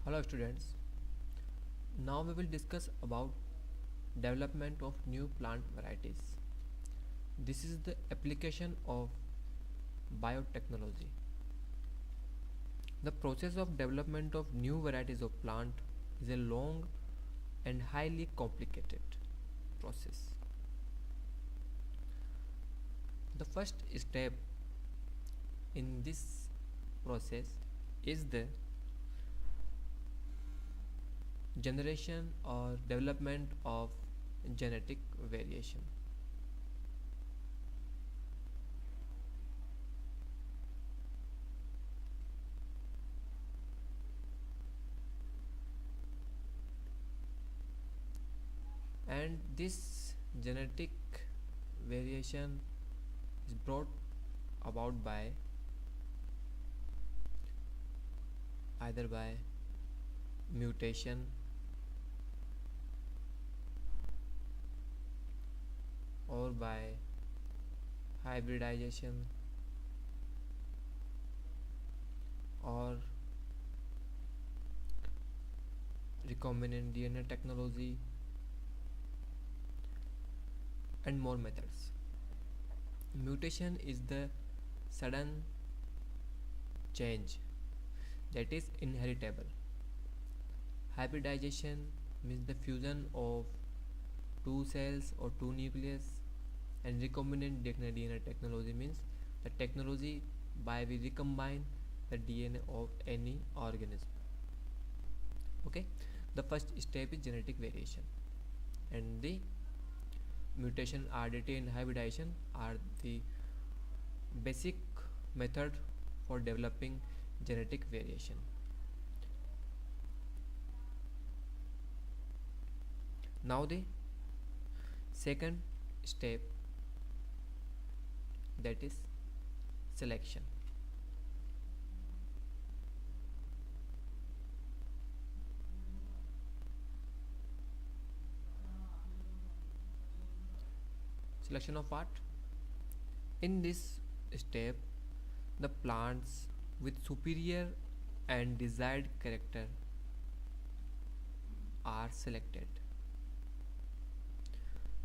Hello students. Now we will discuss about development of new plant varieties. This is the application of biotechnology. The process of development of new varieties of plant is a long and highly complicated process. The first step in this process is the generation or development of genetic variation. And this genetic variation is brought about by either by mutation or by hybridization or recombinant DNA technology and more methods. Mutation is the sudden change that is inheritable. Hybridization means the fusion of two cells or two nucleus, and recombinant DNA technology means the technology by we recombine the DNA of any organism. Okay, the first step is genetic variation, and the mutation, RDT, and hybridization are the basic method for developing genetic variation. Now the second step, that is selection. Selection of what? In this step, the plants with superior and desired character are selected.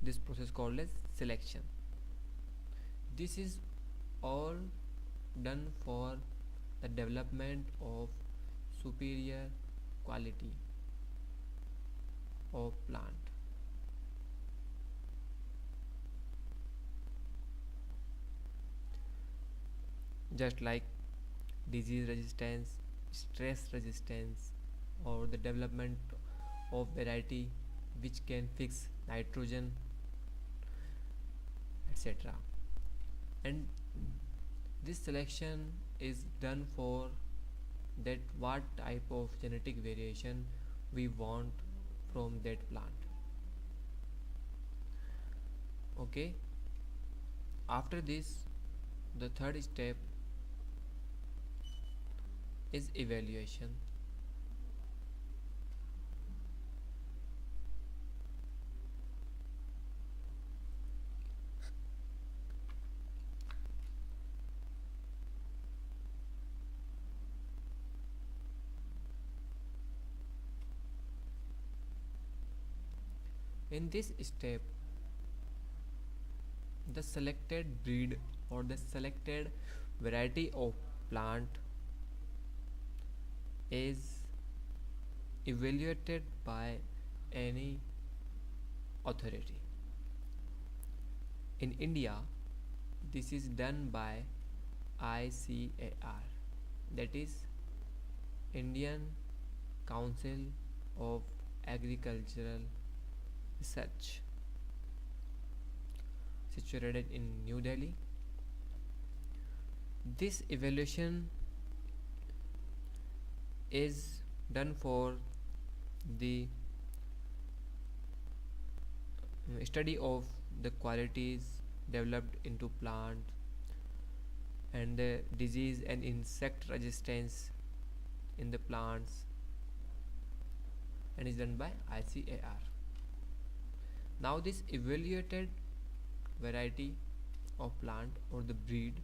This process called as selection. This is all done for the development of superior quality of plant. Just like disease resistance, stress resistance, or the development of variety which can fix nitrogen, etc. And this selection is done for that what type of genetic variation we want from that plant. Okay, after this, the third step is evaluation. In this step, the selected breed or the selected variety of plant is evaluated by any authority. In India, this is done by ICAR, that is Indian Council of Agricultural Research, situated in New Delhi. This evaluation is done for the study of the qualities developed into plant and the disease and insect resistance in the plants, and is done by ICAR. Now this evaluated variety of plant or the breed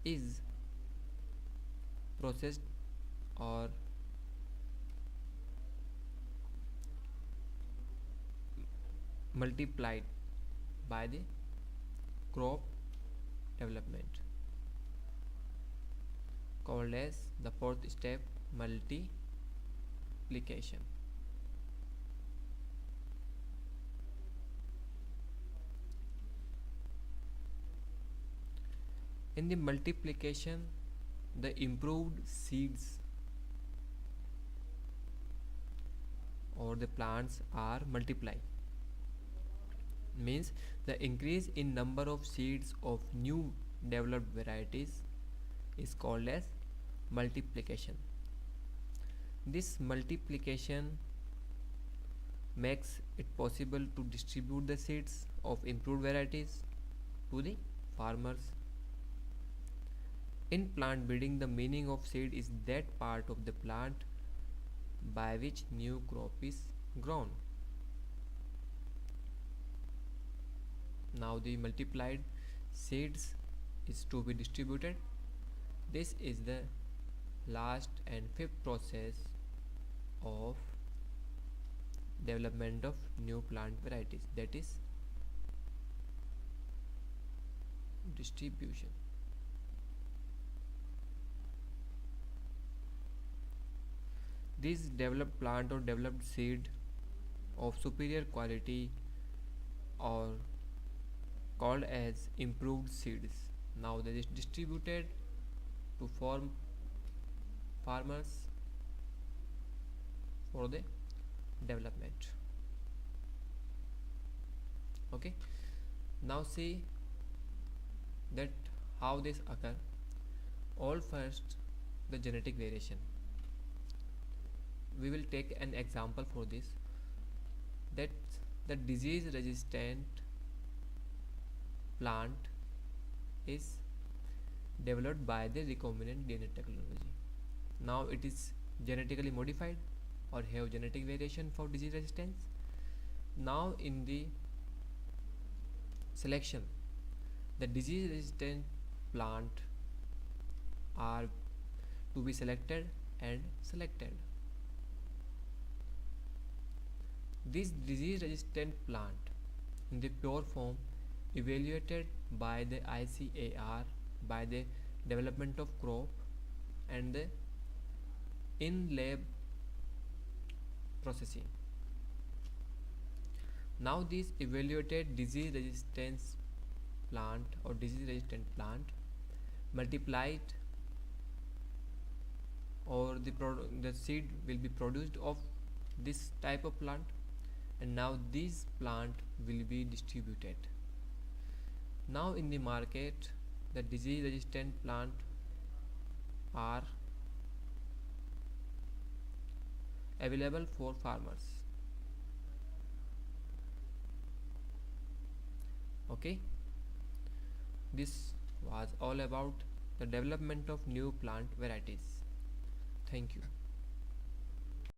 is processed or multiplied by the crop development, called as the fourth step, multiplication. In the multiplication, the improved seeds or the plants are multiplied, means the increase in number of seeds of new developed varieties is called as multiplication. This multiplication makes it possible to distribute the seeds of improved varieties to the farmers. In plant breeding, the meaning of seed is that part of the plant by which new crop is grown. Now the multiplied seeds is to be distributed. This is the last and fifth process of development of new plant varieties, that is distribution. These developed plant or developed seed of superior quality are called as improved seeds. Now they is distributed to farmers for the development. Okay, now see that how this occur. All first, the genetic variation. We will take an example for this, that the disease resistant plant is developed by the recombinant DNA technology. Now it is genetically modified or have genetic variation for disease resistance. Now in the selection, the disease resistant plant are to be selected and selected. This disease resistant plant in the pure form evaluated by the ICAR by the development of crop and the in lab processing. Now this evaluated disease resistance plant or disease resistant plant multiplied, or the seed will be produced of this type of plant, and now this plant will be distributed. Now in the market, the disease resistant plant are available for farmers. Okay, this was all about the development of new plant varieties. Thank you.